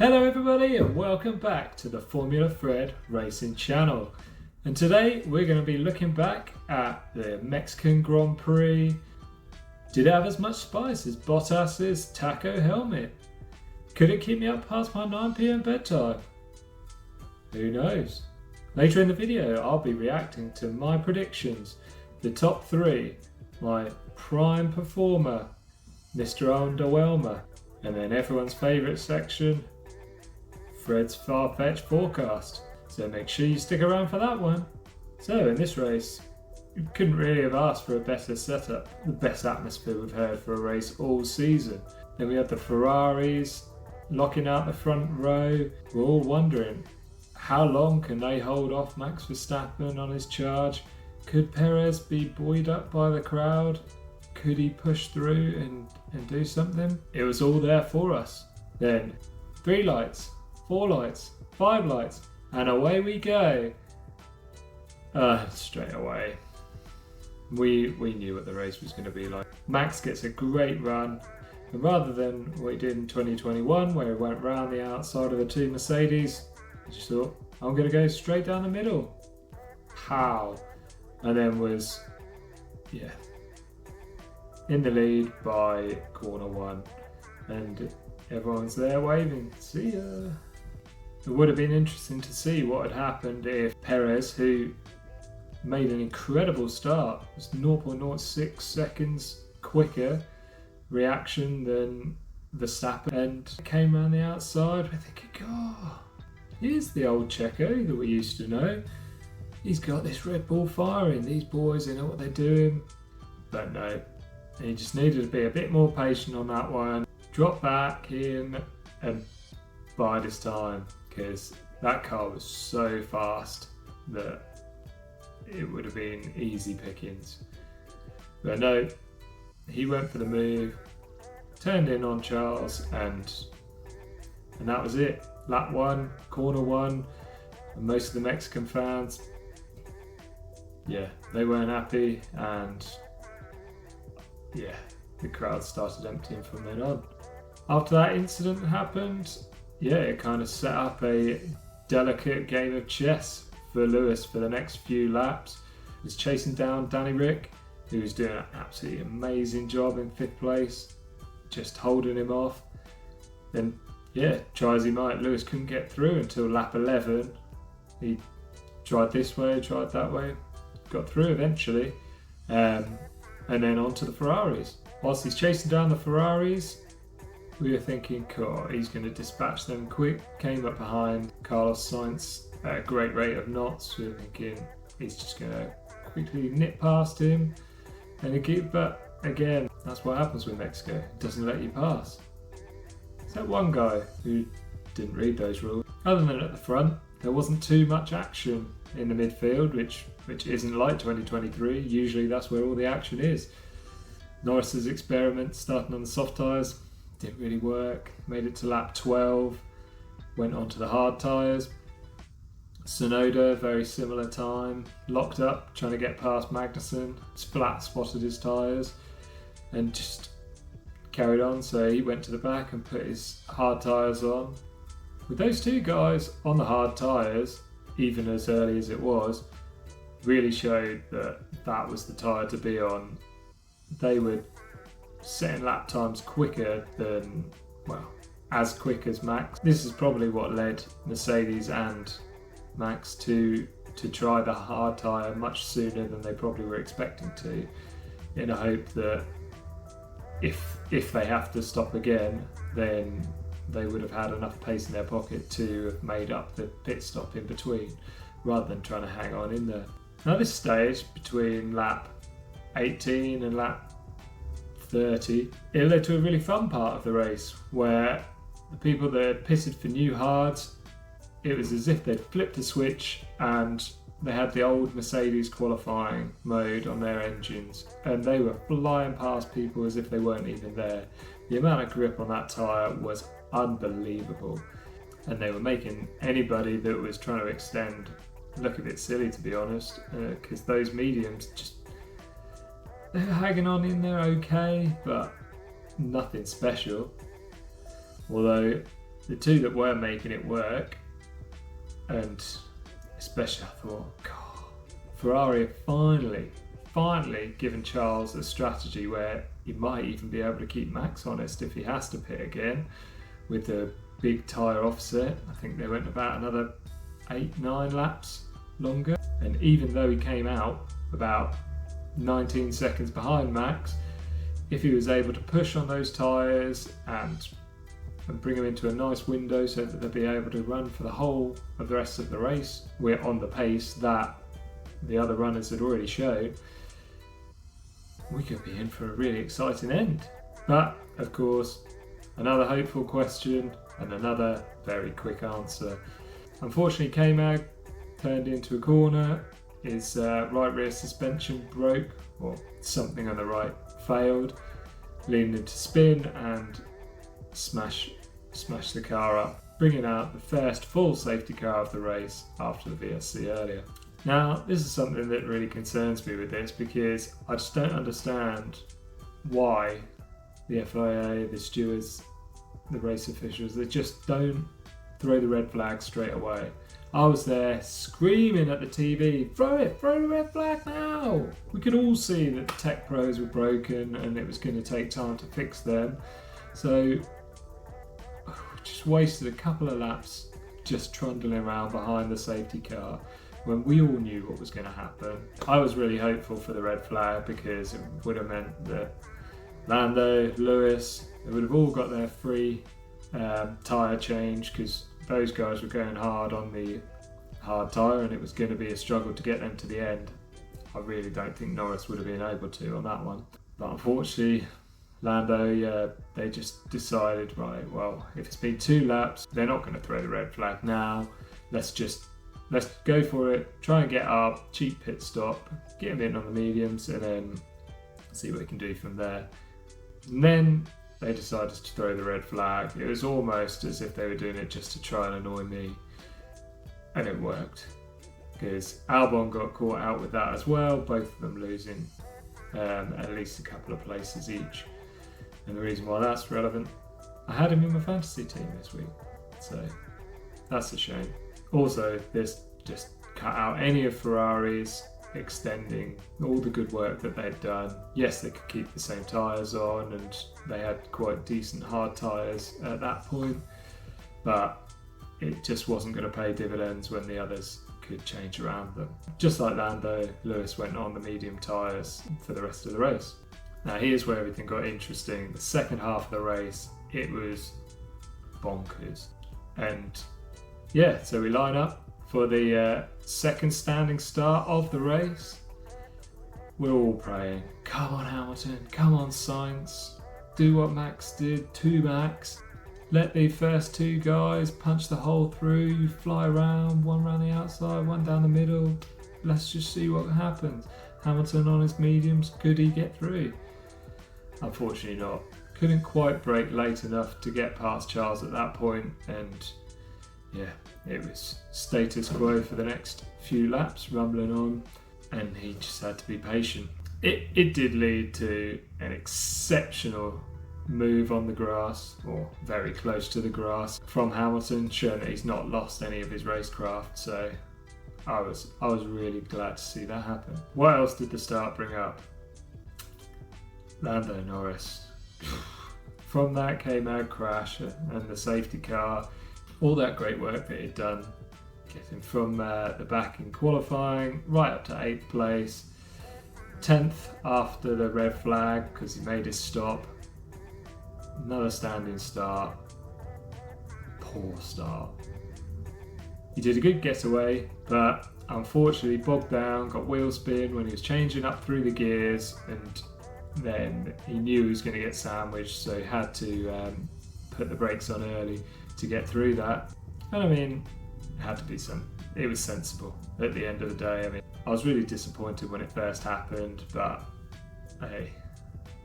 Hello everybody and welcome back to the Formula Fred Racing channel. And today we're going to be looking back at the Mexican Grand Prix. Did it have as much spice as Bottas's taco helmet? Could it keep me up past my 9 PM bedtime? Who knows? Later in the video I'll be reacting to my predictions, the top 3, my prime performer, Mr. Underwhelmer, and then everyone's favourite section, Fred's far-fetched forecast. So make sure you stick around for that one. So in this race, you couldn't really have asked for a better setup. The best atmosphere we've had for a race all season. Then we had the Ferraris locking out the front row. We're all wondering, how long can they hold off Max Verstappen on his charge? Could Perez be buoyed up by the crowd? Could he push through and do something? It was all there for us. Then 3 lights, 4 lights, 5 lights, and away we go. Straight away. We knew what the race was going to be like. Max gets a great run, and rather than what he did in 2021 where he went round the outside of the 2 Mercedes, he just thought, I'm going to go straight down the middle. How? And then was, in the lead by corner 1, and everyone's there waving, see ya. It would have been interesting to see what had happened if Perez, who made an incredible start, was 0.06 seconds quicker reaction than Verstappen, and came around the outside. We're thinking, oh, here's the old Checo that we used to know. He's got this Red Bull firing, these boys, they know what they're doing. But no, he just needed to be a bit more patient on that one, drop back in and bide his time, because that car was so fast that it would have been easy pickings. But no, he went for the move, turned in on Charles, and that was it. Lap 1, corner 1, and most of the Mexican fans, they weren't happy, and the crowd started emptying from then on. After that incident happened, it kind of set up a delicate game of chess for Lewis for the next few laps. He was chasing down Danny Rick, who was doing an absolutely amazing job in 5th place, just holding him off. Then, try as he might, Lewis couldn't get through until lap 11. He tried this way, tried that way, got through eventually, and then on to the Ferraris. Whilst he's chasing down the Ferraris, we were thinking, cool, he's going to dispatch them quick. Came up behind Carlos Sainz at a great rate of knots. We were thinking he's just going to quickly nip past him. But again, that's what happens with Mexico. It doesn't let you pass. Except one guy who didn't read those rules. Other than at the front, there wasn't too much action in the midfield, which isn't like 2023. Usually that's where all the action is. Norris's experiment starting on the soft tyres didn't really work. Made it to lap 12, went on to the hard tyres. Tsunoda, very similar time, locked up trying to get past Magnussen, flat spotted his tyres and just carried on. So he went to the back and put his hard tyres on. With those 2 guys on the hard tyres, even as early as it was, really showed that was the tyre to be on. They were setting lap times quicker than, as quick as Max. This is probably what led Mercedes and Max to try the hard tyre much sooner than they probably were expecting to, in a hope that if they have to stop again, then they would have had enough pace in their pocket to have made up the pit stop in between, rather than trying to hang on in there. Now this stage between lap 18 and lap 30, it led to a really fun part of the race where the people that had pitted for new hards, it was as if they'd flipped a switch and they had the old Mercedes qualifying mode on their engines, and they were flying past people as if they weren't even there. The amount of grip on that tyre was unbelievable, and they were making anybody that was trying to extend look a bit silly, to be honest, because those mediums they're hanging on in there okay, but nothing special. Although the two that were making it work, and especially I thought, God, Ferrari have finally given Charles a strategy where he might even be able to keep Max honest if he has to pit again with the big tyre offset. I think they went about another 8-9 laps longer, and even though he came out about 19 seconds behind Max, if he was able to push on those tyres and bring them into a nice window so that they'll be able to run for the whole of the rest of the race, we're on the pace that the other runners had already shown, we could be in for a really exciting end. But of course, another hopeful question and another very quick answer. Unfortunately, K-Mag turned into a corner, his right rear suspension broke, or something on the right failed, leading him to spin and smash the car up, bringing out the first full safety car of the race after the VSC earlier. Now, this is something that really concerns me with this, because I just don't understand why the FIA, the stewards, the race officials, they just don't throw the red flag straight away. I was there screaming at the TV, throw the red flag now! We could all see that the tech pros were broken and it was going to take time to fix them. So, just wasted a couple of laps just trundling around behind the safety car when we all knew what was going to happen. I was really hopeful for the red flag because it would have meant that Lando, Lewis, they would have all got their free tyre change, because those guys were going hard on the hard tyre and it was going to be a struggle to get them to the end. I really don't think Norris would have been able to on that one. But unfortunately, Lando, they just decided, right, well, if it's been 2 laps, they're not going to throw the red flag now. Let's go for it, try and get our cheap pit stop, get them in on the mediums, and then see what we can do from there. And then they decided to throw the red flag. It was almost as if they were doing it just to try and annoy me, and it worked, because Albon got caught out with that as well, both of them losing at least a couple of places each. And the reason why that's relevant, I had him in my fantasy team this week, so that's a shame. Also, this just cut out any of Ferrari's extending all the good work that they'd done. Yes, they could keep the same tyres on, and they had quite decent hard tyres at that point, but it just wasn't going to pay dividends when the others could change around them. Just like Lando, Lewis went on the medium tyres for the rest of the race. Now here's where everything got interesting. The second half of the race, it was bonkers. And yeah, so we line up for the second standing start of the race. We're all praying, come on Hamilton, come on Sainz, do what Max did to Max. Let the first 2 guys punch the hole through, you fly around, one around the outside, one down the middle. Let's just see what happens. Hamilton on his mediums, could he get through? Unfortunately not. Couldn't quite brake late enough to get past Charles at that point, and yeah, it was status quo for the next few laps, rumbling on, and he just had to be patient. It did lead to an exceptional move on the grass, or very close to the grass, from Hamilton, showing that he's not lost any of his racecraft, so I was really glad to see that happen. What else did the start bring up? Lando Norris. From that K-Mag crash and the safety car, all that great work that he'd done, getting from the back in qualifying right up to 8th place, 10th after the red flag because he made his stop, another standing start, poor start. He did a good getaway, but unfortunately bogged down, got wheel spin when he was changing up through the gears, and then he knew he was going to get sandwiched, so he had to put the brakes on early to get through that. And I mean, it was sensible at the end of the day. I mean, I was really disappointed when it first happened, but hey,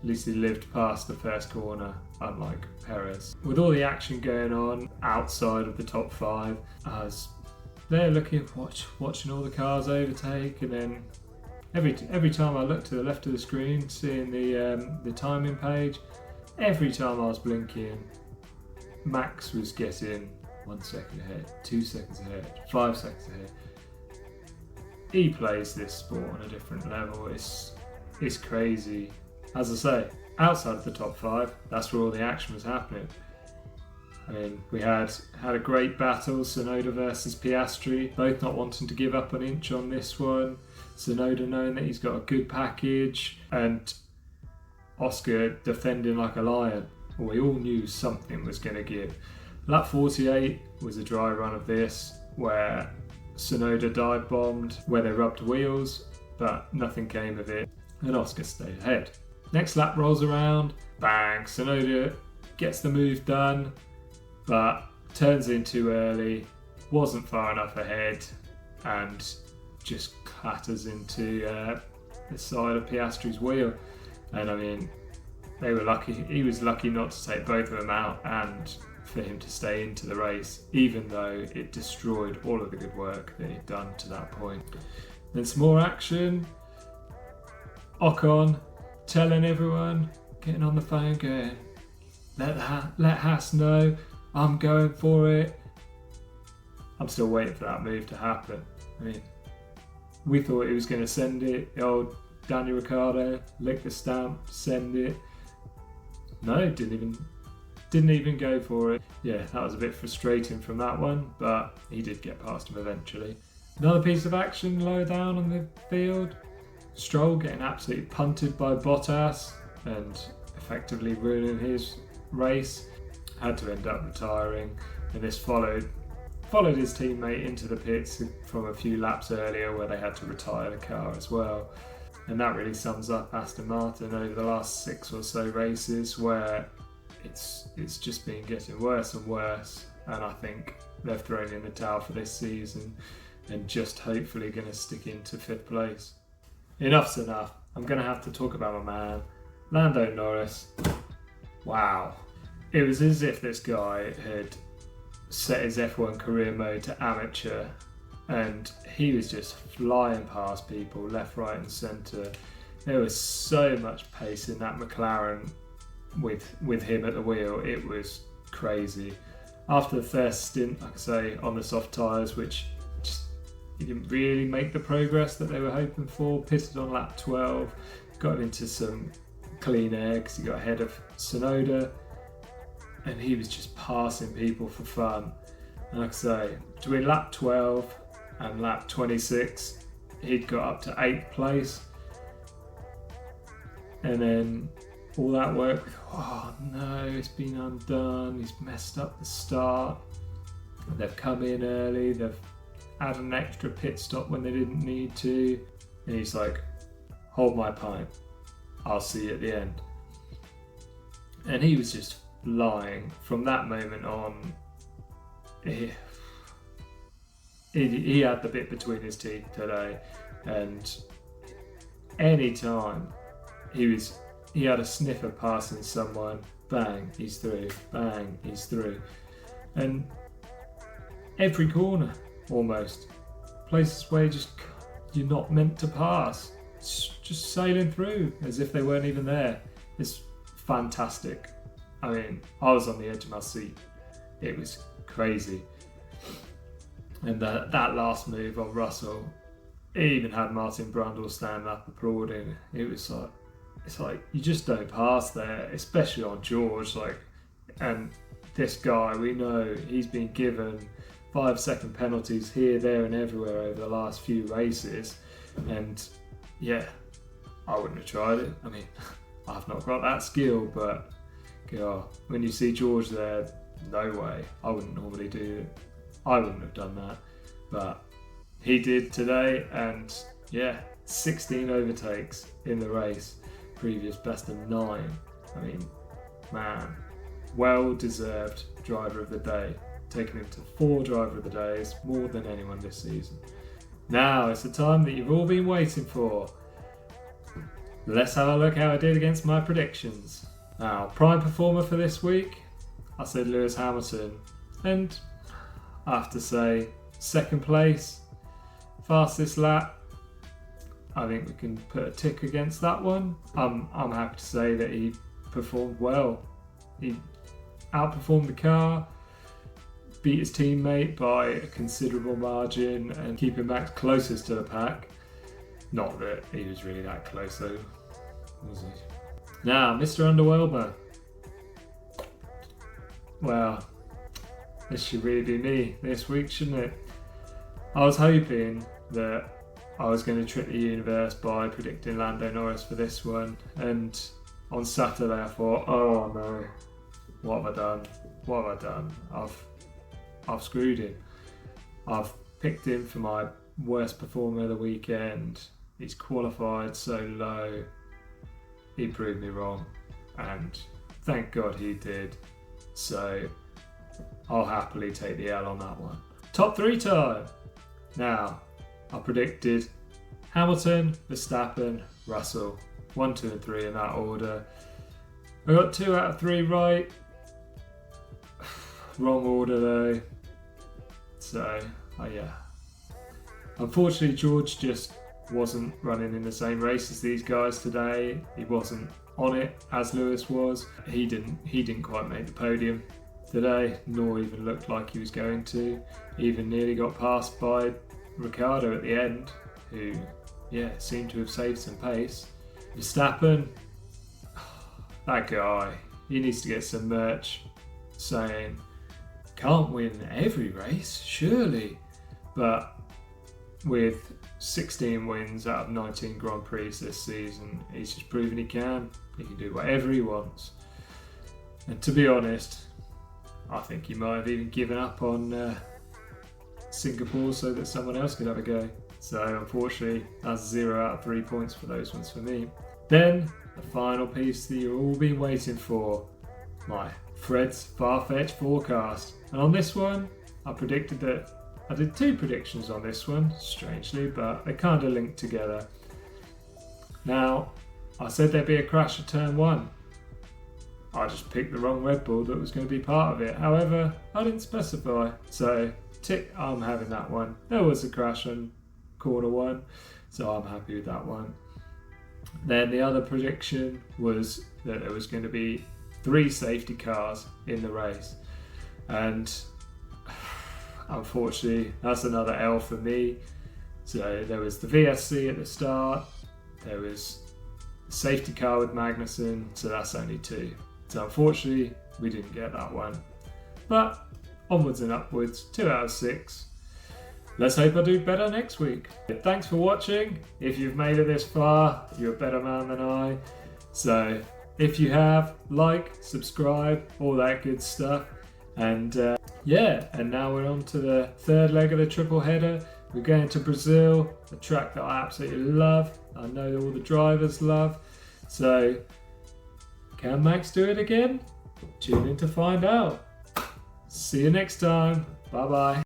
at least he lived past the first corner, unlike Perez. With all the action going on outside of the top 5, I was there looking, watching all the cars overtake, and then every time I looked to the left of the screen, seeing the timing page, every time I was blinking, Max was getting 1 second ahead, 2 seconds ahead, 5 seconds ahead. He plays this sport on a different level. It's crazy. As I say, outside of the top 5, that's where all the action was happening. I mean, we had a great battle, Tsunoda versus Piastri, both not wanting to give up an inch on this one. Tsunoda knowing that he's got a good package, and Oscar defending like a lion. We all knew something was going to give. Lap 48 was a dry run of this, where Tsunoda dive bombed, where they rubbed wheels, but nothing came of it, and Oscar stayed ahead. Next lap rolls around, bang, Tsunoda gets the move done, but turns in too early, wasn't far enough ahead, and just clatters into the side of Piastri's wheel. And I mean, they were lucky. He was lucky not to take both of them out and for him to stay into the race, even though it destroyed all of the good work that he'd done to that point. Then some more action. Ocon telling everyone, getting on the phone, going, let Haas know I'm going for it. I'm still waiting for that move to happen. I mean, we thought he was going to send it. The old Daniel Ricciardo, lick the stamp, send it. No, didn't even go for it. Yeah, that was a bit frustrating from that one, but he did get past him eventually. Another piece of action lower down on the field. Stroll getting absolutely punted by Bottas and effectively ruining his race. Had to end up retiring, and this followed his teammate into the pits from a few laps earlier, where they had to retire the car as well. And that really sums up Aston Martin over the last 6 or so races, where it's just been getting worse and worse, and I think they've thrown in the towel for this season and just hopefully going to stick into 5th place. Enough's enough. I'm going to have to talk about my man, Lando Norris. Wow. It was as if this guy had set his F1 career mode to amateur, and he was just flying past people left, right and centre. There was so much pace in that McLaren with him at the wheel. It was crazy. After the first stint, like I say, on the soft tyres, which just he didn't really make the progress that they were hoping for, pitted on lap 12, got into some clean air because he got ahead of Tsunoda, and he was just passing people for fun. And like I say, between lap 12 and lap 26, he'd got up to 8th place. And then all that work with, oh no, it's been undone, he's messed up the start. They've come in early, they've added an extra pit stop when they didn't need to. And he's like, hold my pint, I'll see you at the end. And he was just flying from that moment on. He had the bit between his teeth today, and any time he had a sniff of passing someone, bang, he's through, bang, he's through. And every corner, almost, places where you're not meant to pass, just sailing through as if they weren't even there. It's fantastic. I mean, I was on the edge of my seat. It was crazy. And that last move on Russell, he even had Martin Brundle stand up applauding. It was like, it's like you just don't pass there, especially on George. And this guy, we know he's been given 5-second penalties here, there, and everywhere over the last few races. And yeah, I wouldn't have tried it. I mean, I've not got that skill, but God, when you see George there, no way. I wouldn't normally do it. I wouldn't have done that, but he did today, and yeah, 16 overtakes in the race, previous best of 9. I mean, man, well deserved driver of the day, taking him to 4 driver of the days, more than anyone this season. Now it's the time that you've all been waiting for. Let's have a look how I did against my predictions. Now, prime performer for this week, I said Lewis Hamilton, and I have to say, 2nd place, fastest lap. I think we can put a tick against that one. I'm happy to say that he performed well. He outperformed the car, beat his teammate by a considerable margin, and keeping Max closest to the pack. Not that he was really that close though, was he? Now, Mr. Underwhelmer. Well, this should really be me this week, shouldn't it? I was hoping that I was going to trick the universe by predicting Lando Norris for this one, and on Saturday I thought, oh no, what have I done? What have I done? I've screwed him. I've picked him for my worst performer of the weekend. He's qualified so low. He proved me wrong, and thank God he did. So I'll happily take the L on that one. Top 3 time. Now, I predicted Hamilton, Verstappen, Russell. 1, 2 and 3 in that order. I got 2 out of 3 right. Wrong order though. So, yeah. Unfortunately, George just wasn't running in the same race as these guys today. He wasn't on it as Lewis was. He didn't quite make the podium today, nor even looked like he was going to. Even nearly got passed by Ricciardo at the end, who seemed to have saved some pace. Verstappen, that guy, he needs to get some merch saying can't win every race, surely. But with 16 wins out of 19 Grand Prix this season, he's just proven he can do whatever he wants. And to be honest, I think he might have even given up on Singapore so that someone else could have a go. So unfortunately, that's 0 out of 3 points for those ones for me. Then the final piece that you've all been waiting for, my Fred's far-fetched forecast. And on this one, I predicted that I did 2 predictions on this one, strangely, but they kind of linked together. Now, I said there'd be a crash at turn 1. I just picked the wrong Red Bull that was going to be part of it. However, I didn't specify, so tick, I'm having that one. There was a crash on corner 1, so I'm happy with that one. Then the other prediction was that there was going to be 3 safety cars in the race, and unfortunately that's another L for me. So there was the VSC at the start, there was the safety car with Magnussen, so that's only 2. So unfortunately we didn't get that one, but onwards and upwards, 2 out of 6. Let's hope I do better next week. Thanks for watching. If you've made it this far, you're a better man than I. So if you have, like, subscribe, all that good stuff. And and now we're on to the 3rd leg of the triple header. We're going to Brazil, a track that I absolutely love. I know all the drivers love. So can Max do it again? Tune in to find out. See you next time. Bye bye.